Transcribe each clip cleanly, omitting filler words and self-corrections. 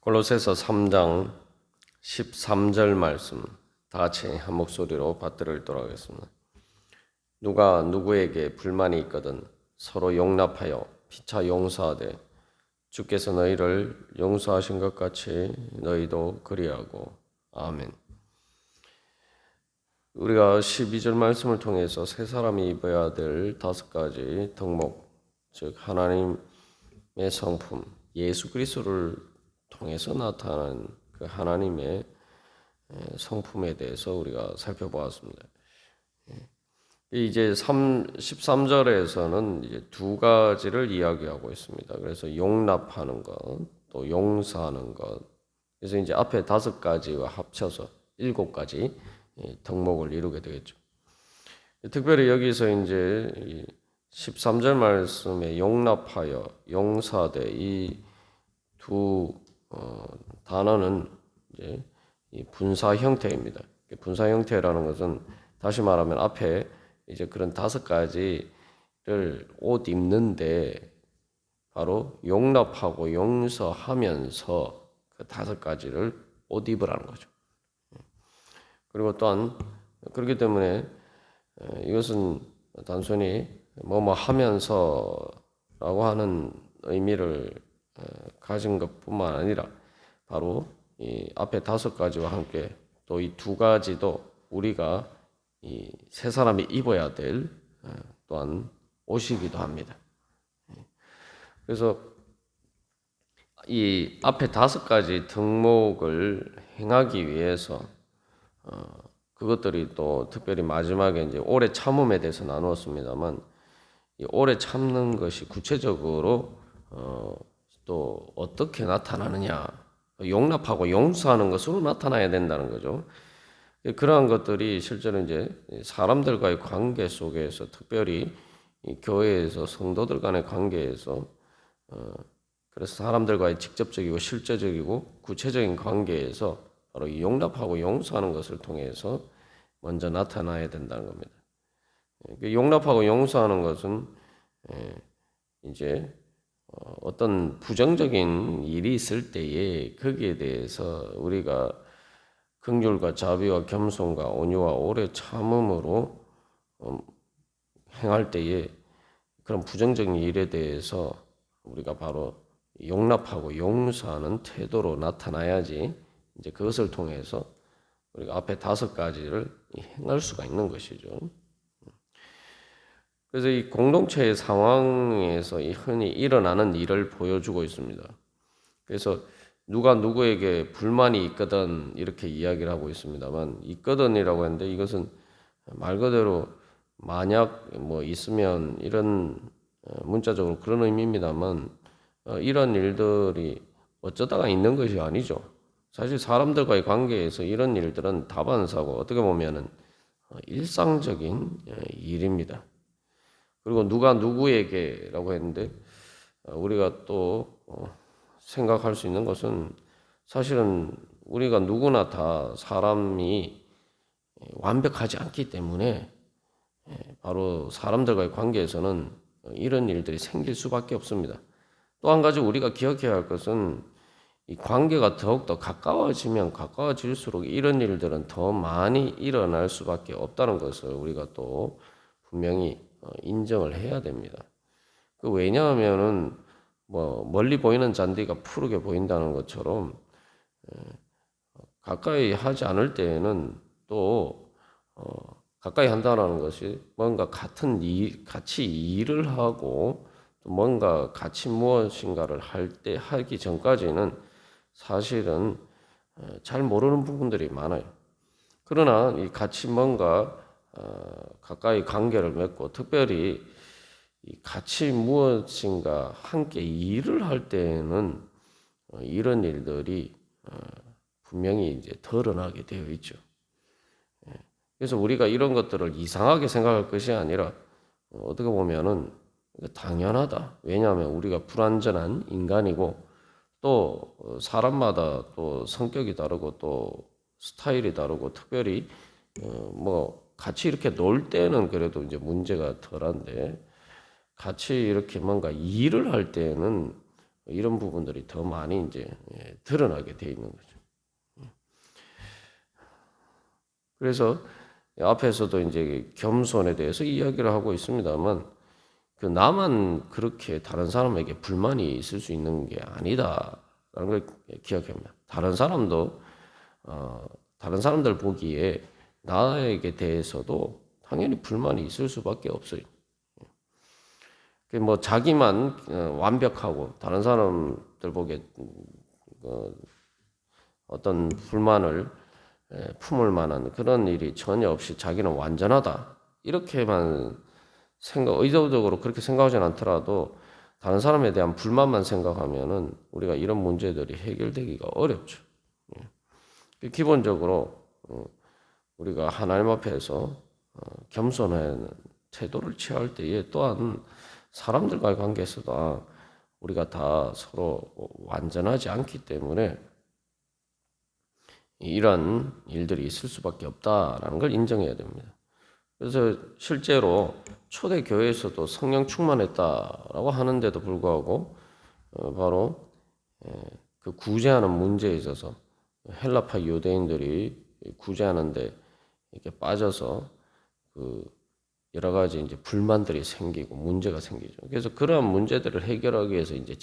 골로새서 3장 13절 말씀 다 같이 한 목소리로 받들어 읽도록 하겠습니다. 누가 누구에게 불만이 있거든 서로 용납하여 피차 용서하되 주께서 너희를 용서하신 것 같이 너희도 그리하고. 아멘. 우리가 12절 말씀을 통해서 세 사람이 입어야 될 5가지 덕목, 즉 하나님의 성품, 예수 그리스도를 통해서 나타나는 그 하나님의 성품에 대해서 우리가 살펴보았습니다. 이제 13절에서는 이제 두 가지를 이야기하고 있습니다. 그래서 용납하는 것, 또 용서하는 것. 그래서 이제 앞에 5가지와 합쳐서 7가지 덕목을 이루게 되겠죠. 특별히 여기서 이제 13절 말씀에 용납하여 용서하되 이 두 단어는 이제 이 분사 형태입니다. 분사 형태라는 것은 다시 말하면 앞에 이제 그런 5가지를 옷 입는데 바로 용납하고 용서하면서 그 5가지를 옷 입으라는 거죠. 그리고 또한 그렇기 때문에 이것은 단순히 뭐뭐 하면서라고 하는 의미를 가진 것뿐만 아니라 바로 이 앞에 5가지와 함께 또 이 2가지도 우리가 이 세 사람이 입어야 될 또한 옷이기도 합니다. 그래서 이 앞에 5가지 덕목을 행하기 위해서 그것들이 또 특별히 마지막에 이제 오래 참음에 대해서 나누었습니다만 이 오래 참는 것이 구체적으로 또 어떻게 나타나느냐, 용납하고 용서하는 것으로 나타나야 된다는 거죠. 그러한 것들이 실제로 이제 사람들과의 관계 속에서 특별히 이 교회에서 성도들 간의 관계에서 그래서 사람들과의 직접적이고 실제적이고 구체적인 관계에서 바로 이 용납하고 용서하는 것을 통해서 먼저 나타나야 된다는 겁니다. 용납하고 용서하는 것은 이제 어떤 부정적인 일이 있을 때에 거기에 대해서 우리가 긍휼과 자비와 겸손과 온유와 오래 참음으로 행할 때에 그런 부정적인 일에 대해서 우리가 바로 용납하고 용서하는 태도로 나타나야지 이제 그것을 통해서 우리가 앞에 5가지를 행할 수가 있는 것이죠. 그래서 이 공동체의 상황에서 흔히 일어나는 일을 보여주고 있습니다. 그래서 누가 누구에게 불만이 있거든 이렇게 이야기를 하고 있습니다만 있거든이라고 했는데 이것은 말 그대로 만약 뭐 있으면 이런 문자적으로 그런 의미입니다만 이런 일들이 어쩌다가 있는 것이 아니죠. 사실 사람들과의 관계에서 이런 일들은 다반사고 어떻게 보면은 일상적인 일입니다. 그리고 누가 누구에게라고 했는데 우리가 또 생각할 수 있는 것은 사실은 우리가 누구나 다 사람이 완벽하지 않기 때문에 바로 사람들과의 관계에서는 이런 일들이 생길 수밖에 없습니다. 또 한 가지 우리가 기억해야 할 것은 이 관계가 더욱더 가까워지면 가까워질수록 이런 일들은 더 많이 일어날 수밖에 없다는 것을 우리가 또 분명히 인정을 해야 됩니다. 왜냐하면은 뭐 멀리 보이는 잔디가 푸르게 보인다는 것처럼 가까이 하지 않을 때에는 또 가까이 한다는 것이 뭔가 같이 일을 하고 또 뭔가 같이 무엇인가를 하기 전까지는 사실은 잘 모르는 부분들이 많아요. 그러나 이 같이 뭔가 가까이 관계를 맺고 특별히 같이 무엇인가 함께 일을 할 때에는 이런 일들이 분명히 이제 드러나게 되어 있죠. 그래서 우리가 이런 것들을 이상하게 생각할 것이 아니라 어떻게 보면은 당연하다. 왜냐하면 우리가 불완전한 인간이고 또 사람마다 또 성격이 다르고 또 스타일이 다르고 특별히 뭐 같이 이렇게 놀 때는 그래도 이제 문제가 덜한데 같이 이렇게 뭔가 일을 할 때는 이런 부분들이 더 많이 이제 드러나게 돼 있는 거죠. 그래서 앞에서도 이제 겸손에 대해서 이야기를 하고 있습니다만 그 나만 그렇게 다른 사람에게 불만이 있을 수 있는 게 아니다라는 걸 기억합니다. 다른 사람도 다른 사람들 보기에 나에게 대해서도 당연히 불만이 있을 수밖에 없어요. 뭐 자기만 완벽하고 다른 사람들 보기에 어떤 불만을 품을 만한 그런 일이 전혀 없이 자기는 완전하다 이렇게만 의도적으로 그렇게 생각하진 않더라도 다른 사람에 대한 불만만 생각하면은 우리가 이런 문제들이 해결되기가 어렵죠. 기본적으로 우리가 하나님 앞에서 겸손한 태도를 취할 때에 또한 사람들과의 관계에서도 우리가 다 서로 완전하지 않기 때문에 이런 일들이 있을 수밖에 없다라는 걸 인정해야 됩니다. 그래서 실제로 초대 교회에서도 성령 충만했다라고 하는데도 불구하고 바로 그 구제하는 문제에 있어서 헬라파 유대인들이 구제하는데 이렇게 빠져서 그 여러 가지 이제 불만들이 생기고 문제가 생기죠. 그래서 그러한 문제들을 해결하기 위해서 이제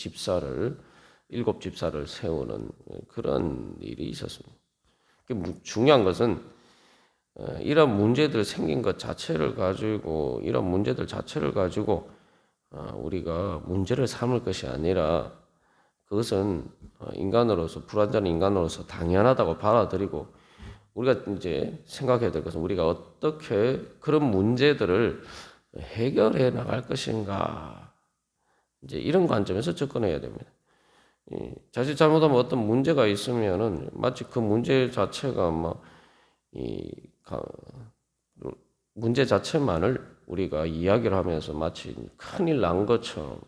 일곱 집사를 세우는 그런 일이 있었습니다. 중요한 것은 이런 문제들 생긴 것 자체를 가지고 이런 문제들 자체를 가지고 우리가 문제를 삼을 것이 아니라 그것은 인간으로서 불완전한 인간으로서 당연하다고 받아들이고 우리가 이제 생각해야 될 것은 우리가 어떻게 그런 문제들을 해결해 나갈 것인가 이제 이런 관점에서 접근해야 됩니다. 자칫 잘못하면 어떤 문제가 있으면은 마치 그 문제 자체가 문제 자체만을 우리가 이야기를 하면서 마치 큰일 난 것처럼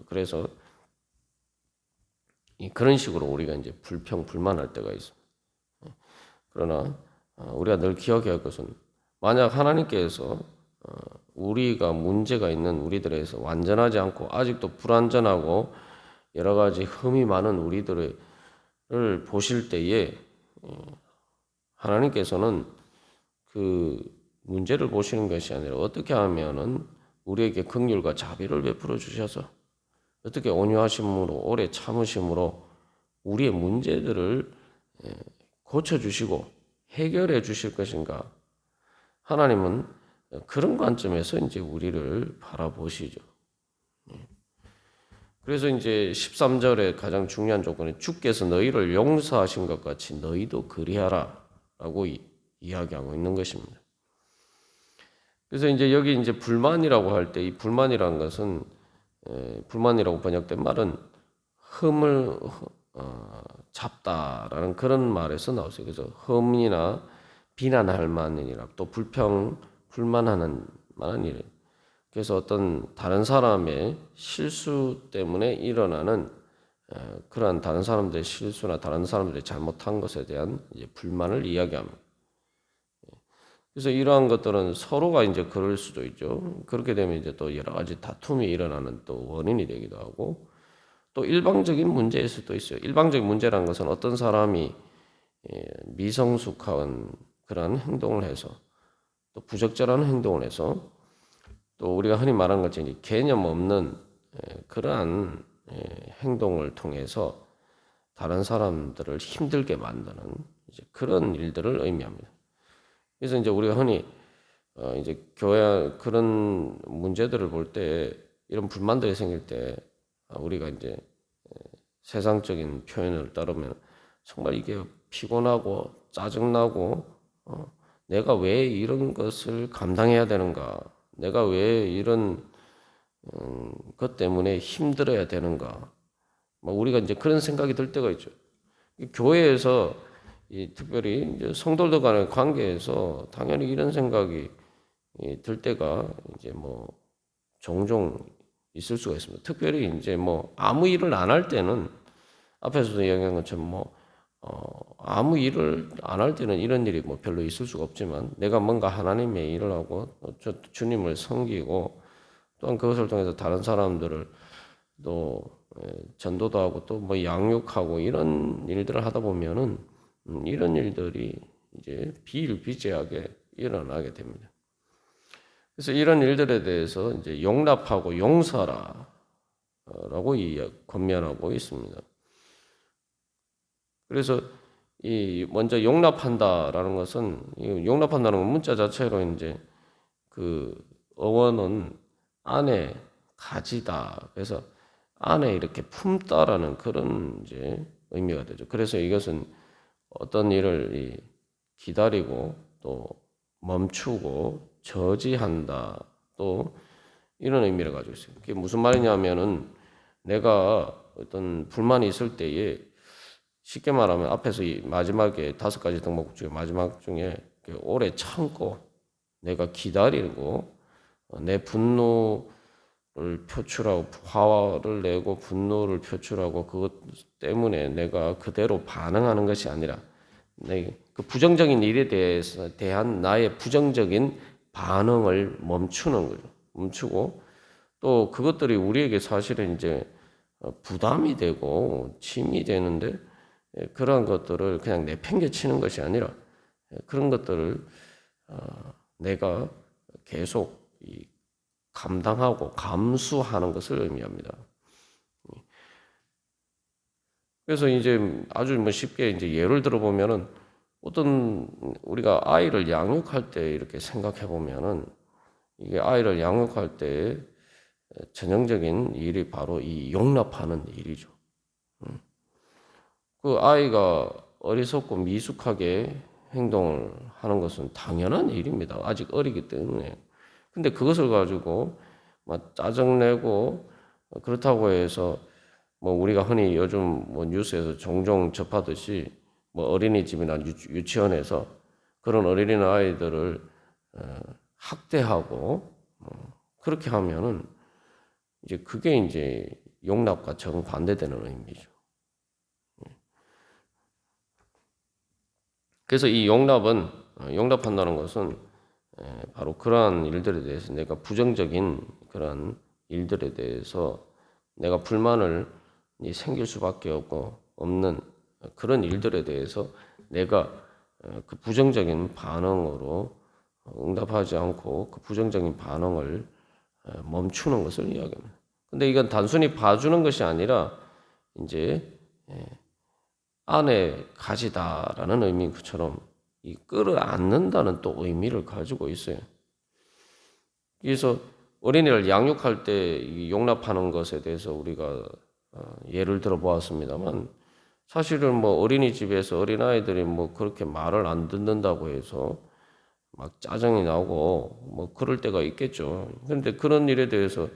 그래서 그런 식으로 우리가 이제 불평불만할 때가 있습니다. 그러나 우리가 늘 기억해야 할 것은 만약 하나님께서 우리가 문제가 있는 우리들에서 완전하지 않고 아직도 불완전하고 여러 가지 흠이 많은 우리들을 보실 때에 하나님께서는 그 문제를 보시는 것이 아니라 어떻게 하면은 우리에게 긍휼과 자비를 베풀어 주셔서 어떻게 온유하심으로 오래 참으심으로 우리의 문제들을 고쳐주시고 해결해 주실 것인가? 하나님은 그런 관점에서 이제 우리를 바라보시죠. 그래서 이제 13절에 가장 중요한 조건은 주께서 너희를 용서하신 것 같이 너희도 그리하라 라고 이야기하고 있는 것입니다. 그래서 이제 여기 이제 불만이라고 할 때 이 불만이라는 것은 불만이라고 번역된 말은 흠을 잡다라는 그런 말에서 나왔어요. 그래서 흠이나 비난할 만한 일이라 또 불만하는 만한 일. 그래서 어떤 다른 사람의 실수 때문에 일어나는 그러한 다른 사람들의 실수나 다른 사람들이 잘못한 것에 대한 이제 불만을 이야기합니다. 그래서 이러한 것들은 서로가 이제 그럴 수도 있죠. 그렇게 되면 이제 또 여러 가지 다툼이 일어나는 또 원인이 되기도 하고 또 일방적인 문제일 수도 있어요. 일방적인 문제라는 것은 어떤 사람이 미성숙한 그런 행동을 해서 또 부적절한 행동을 해서 또 우리가 흔히 말하는 것처럼 개념 없는 그러한 행동을 통해서 다른 사람들을 힘들게 만드는 이제 그런 일들을 의미합니다. 그래서 이제 우리가 흔히 이제 교회 그런 문제들을 볼 때 이런 불만들이 생길 때 우리가 이제 세상적인 표현을 따르면 정말 이게 피곤하고 짜증나고 내가 왜 이런 것을 감당해야 되는가? 내가 왜 이런 것 때문에 힘들어야 되는가? 우리가 이제 그런 생각이 들 때가 있죠. 교회에서 특별히 이제 성도들 간의 관계에서 당연히 이런 생각이 들 때가 이제 종종 있을 수가 있습니다. 특별히 이제 아무 일을 안 할 때는 앞에서도 이야기한 것처럼 아무 일을 안 할 때는 이런 일이 별로 있을 수가 없지만 내가 뭔가 하나님의 일을 하고 주님을 섬기고 또한 그것을 통해서 다른 사람들을 또 전도도 하고 또 뭐 양육하고 이런 일들을 하다 보면은 이런 일들이 이제 비일비재하게 일어나게 됩니다. 그래서 이런 일들에 대해서 이제 용납하고 용서라라고 권면하고 있습니다. 그래서 이 먼저 용납한다라는 것은 용납한다는 건 문자 자체로 이제 그 어원은 안에 가지다. 그래서 안에 이렇게 품다라는 그런 이제 의미가 되죠. 그래서 이것은 어떤 일을 기다리고 또 멈추고 저지한다. 또 이런 의미를 가지고 있어요. 그게 무슨 말이냐면은 내가 어떤 불만이 있을 때에 쉽게 말하면 앞에서 이 마지막에 5가지 덕목 중에 마지막 중에 오래 참고 내가 기다리고 내 분노를 표출하고 화를 내고 분노를 표출하고 그것 때문에 내가 그대로 반응하는 것이 아니라 그 부정적인 일에 대한 나의 부정적인 반응을 멈추는 거죠. 멈추고 또 그것들이 우리에게 사실은 이제 부담이 되고 짐이 되는데 그러한 것들을 그냥 내팽개치는 것이 아니라 그런 것들을 내가 계속 감당하고 감수하는 것을 의미합니다. 그래서 이제 아주 뭐 쉽게 이제 예를 들어 보면은 어떤 우리가 아이를 양육할 때 이렇게 생각해 보면은 이게 아이를 양육할 때 전형적인 일이 바로 이 용납하는 일이죠. 그 아이가 어리석고 미숙하게 행동을 하는 것은 당연한 일입니다. 아직 어리기 때문에. 근데 그것을 가지고 막 짜증내고 그렇다고 해서 뭐 우리가 흔히 요즘 뭐 뉴스에서 종종 접하듯이 뭐 어린이집이나 유치원에서 그런 어린이 아이들을 학대하고 그렇게 하면은 이제 그게 이제 용납과 정반대되는 의미죠. 그래서 이 용납한다는 것은 바로 그러한 일들에 대해서 내가 부정적인 그러한 일들에 대해서 내가 불만을 생길 수밖에 없는 그런 일들에 대해서 내가 그 부정적인 반응으로 응답하지 않고 그 부정적인 반응을 멈추는 것을 이야기합니다. 근데 이건 단순히 봐주는 것이 아니라 이제 안에 가지다라는 의미인 것처럼 이 끌어안는다는 또 의미를 가지고 있어요. 그래서 어린이를 양육할 때 용납하는 것에 대해서 우리가 예를 들어 보았습니다만 사실은 뭐 어린이집에서 어린아이들이 뭐 그렇게 말을 안 듣는다고 해서 막 짜증이 나고 뭐 그럴 때가 있겠죠. 그런데 그런 일에 대해서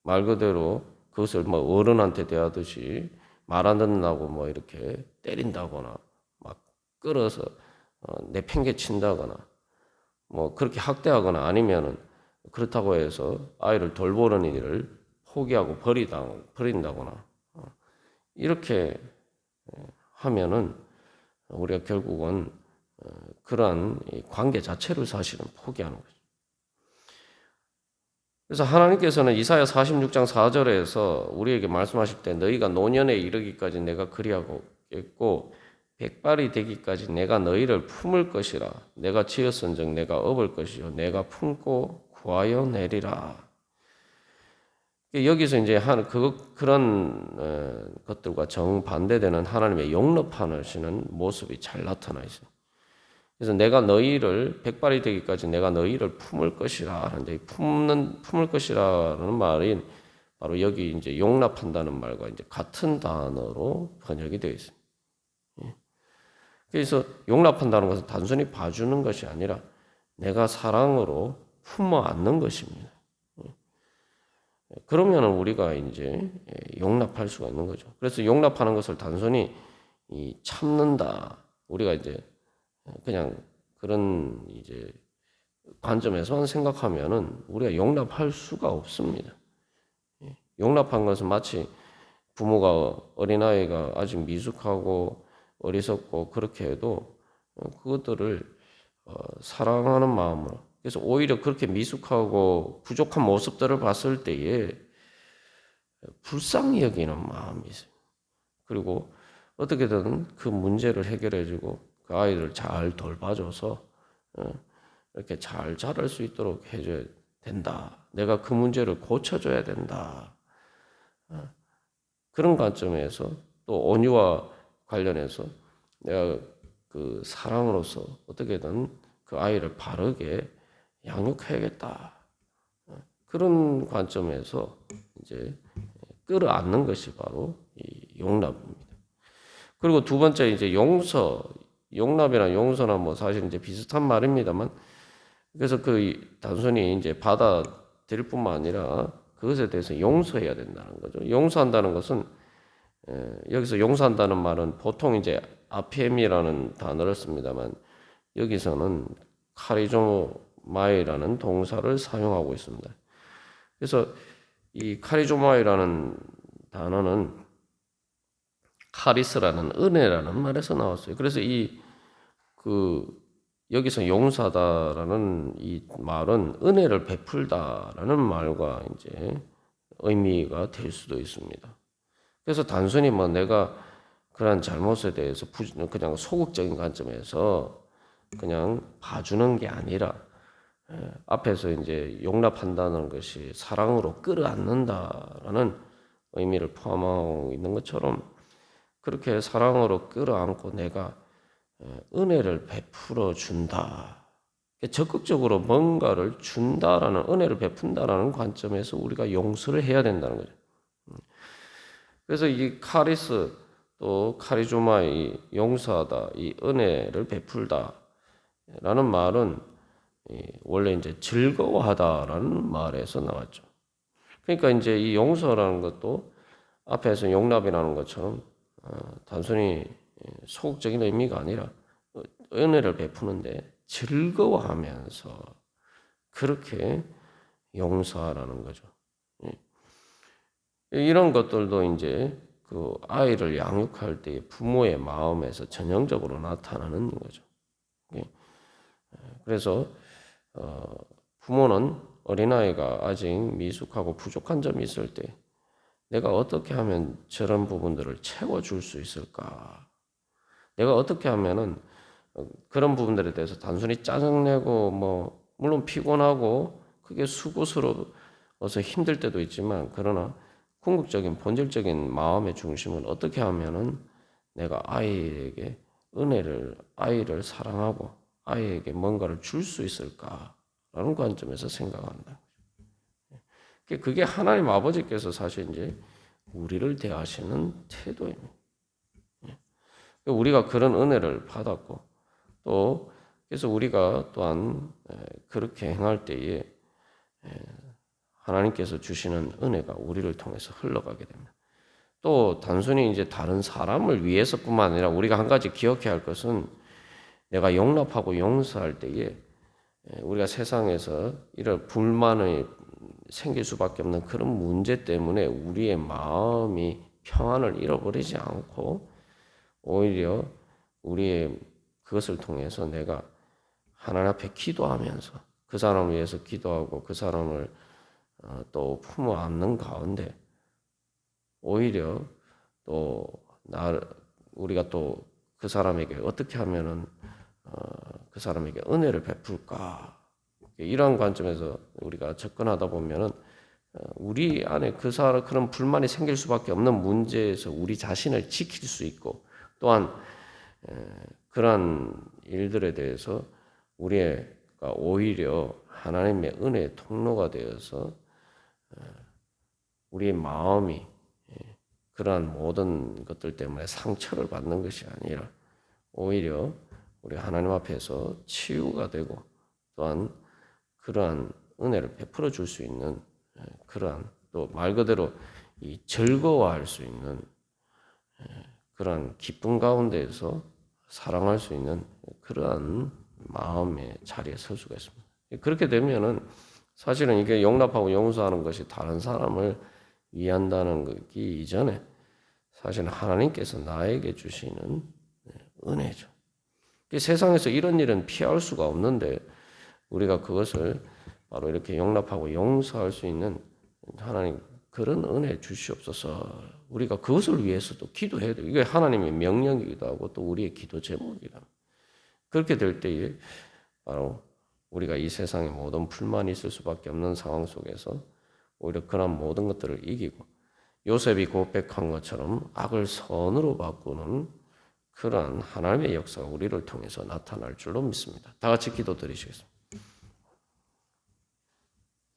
말 그대로 그것을 뭐 어른한테 대하듯이 말 안 듣는다고 뭐 이렇게 때린다거나 막 끌어서 내팽개친다거나 뭐 그렇게 학대하거나 아니면은 그렇다고 해서 아이를 돌보는 일을 포기하고 버린다거나 이렇게 하면은 우리가 결국은 그러한 관계 자체를 사실은 포기하는 거죠. 그래서 하나님께서는 이사야 46장 4절에서 우리에게 말씀하실 때 너희가 노년에 이르기까지 내가 그리하겠고 백발이 되기까지 내가 너희를 품을 것이라 내가 지었은즉 내가 업을 것이요 내가 품고 구하여 내리라. 여기서 이제 그런 것들과 정반대되는 하나님의 용납하시는 모습이 잘 나타나 있어요. 그래서 내가 너희를 백발이 되기까지 내가 너희를 품을 것이라 하는데 품을 것이라는 말이 바로 여기 이제 용납한다는 말과 이제 같은 단어로 번역이 되어 있습니다. 그래서 용납한다는 것은 단순히 봐주는 것이 아니라 내가 사랑으로 품어 안는 것입니다. 그러면 우리가 이제 용납할 수가 있는 거죠. 그래서 용납하는 것을 단순히 참는다. 우리가 이제 그냥 그런 이제 관점에서만 생각하면은 우리가 용납할 수가 없습니다. 용납한 것은 마치 부모가 어린아이가 아직 미숙하고 어리석고 그렇게 해도 그것들을 사랑하는 마음으로 그래서 오히려 그렇게 미숙하고 부족한 모습들을 봤을 때에 불쌍히 여기는 마음이 있어요. 그리고 어떻게든 그 문제를 해결해주고 그 아이를 잘 돌봐줘서 이렇게 잘 자랄 수 있도록 해줘야 된다. 내가 그 문제를 고쳐줘야 된다. 그런 관점에서 또 온유와 관련해서 내가 그 사랑으로서 어떻게든 그 아이를 바르게 양육해야겠다. 그런 관점에서 이제 끌어안는 것이 바로 이 용납입니다. 그리고 두 번째 이제 용납이나 용서나 뭐 사실 이제 비슷한 말입니다만, 그래서 그 단순히 이제 받아들일 뿐만 아니라 그것에 대해서 용서해야 된다는 거죠. 용서한다는 것은 여기서 용서한다는 말은 보통 이제 아피엠이라는 단어를 씁니다만 여기서는 카리조마이라는 동사를 사용하고 있습니다. 그래서 이 카리조마이라는 단어는 카리스라는 은혜라는 말에서 나왔어요. 그래서 여기서 용서하다라는 이 말은 은혜를 베풀다라는 말과 이제 의미가 될 수도 있습니다. 그래서 단순히 뭐 내가 그런 잘못에 대해서 그냥 소극적인 관점에서 그냥 봐주는 게 아니라 앞에서 이제 용납한다는 것이 사랑으로 끌어안는다라는 의미를 포함하고 있는 것처럼 그렇게 사랑으로 끌어안고 내가 은혜를 베풀어 준다. 적극적으로 뭔가를 준다라는 은혜를 베푼다라는 관점에서 우리가 용서를 해야 된다는 거죠. 그래서 이 카리스 또 카리조마 이 용서하다 이 은혜를 베풀다라는 말은 원래 이제 즐거워하다라는 말에서 나왔죠. 그러니까 이제 이 용서라는 것도 앞에서 용납이라는 것처럼 단순히 소극적인 의미가 아니라 은혜를 베푸는데 즐거워하면서 그렇게 용서하라는 거죠. 이런 것들도 이제 그 아이를 양육할 때 부모의 마음에서 전형적으로 나타나는 거죠. 그래서 부모는 어린아이가 아직 미숙하고 부족한 점이 있을 때 내가 어떻게 하면 저런 부분들을 채워줄 수 있을까? 내가 어떻게 하면은 그런 부분들에 대해서 단순히 짜증내고 뭐 물론 피곤하고 그게 수고스러워서 힘들 때도 있지만 그러나 궁극적인 본질적인 마음의 중심은 어떻게 하면은 내가 아이에게 아이를 사랑하고 아이에게 뭔가를 줄 수 있을까라는 관점에서 생각한다. 그게 하나님 아버지께서 사실 이제 우리를 대하시는 태도입니다. 우리가 그런 은혜를 받았고 또 그래서 우리가 또한 그렇게 행할 때에 하나님께서 주시는 은혜가 우리를 통해서 흘러가게 됩니다. 또 단순히 이제 다른 사람을 위해서뿐만 아니라 우리가 한 가지 기억해야 할 것은 내가 용납하고 용서할 때에 우리가 세상에서 이런 불만이 생길 수밖에 없는 그런 문제 때문에 우리의 마음이 평안을 잃어버리지 않고 오히려 우리의 그것을 통해서 내가 하나님 앞에 기도하면서 그 사람을 위해서 기도하고 그 사람을 또 품어 안는 가운데 오히려 또 우리가 또 그 사람에게 어떻게 하면은 그 사람에게 은혜를 베풀까 이러한 관점에서 우리가 접근하다 보면은 우리 안에 그런 불만이 생길 수밖에 없는 문제에서 우리 자신을 지킬 수 있고 또한 그러한 일들에 대해서 우리가 오히려 하나님의 은혜의 통로가 되어서 우리의 마음이 그러한 모든 것들 때문에 상처를 받는 것이 아니라 오히려 우리 하나님 앞에서 치유가 되고 또한 그러한 은혜를 베풀어 줄 수 있는 그러한 또 말 그대로 이 즐거워할 수 있는 그러한 기쁨 가운데에서 사랑할 수 있는 그러한 마음의 자리에 설 수가 있습니다. 그렇게 되면은 사실은 이게 용납하고 용서하는 것이 다른 사람을 위한다는 것이 이전에 사실은 하나님께서 나에게 주시는 은혜죠. 세상에서 이런 일은 피할 수가 없는데 우리가 그것을 바로 이렇게 용납하고 용서할 수 있는 하나님 그런 은혜 주시옵소서. 우리가 그것을 위해서도 기도해야 돼요. 이게 하나님의 명령이기도 하고 또 우리의 기도 제목이기도 합니다. 그렇게 될 때에 바로 우리가 이 세상에 모든 불만이 있을 수밖에 없는 상황 속에서 오히려 그런 모든 것들을 이기고 요셉이 고백한 것처럼 악을 선으로 바꾸는 그런 하나님의 역사가 우리를 통해서 나타날 줄로 믿습니다. 다 같이 기도드리시겠습니다.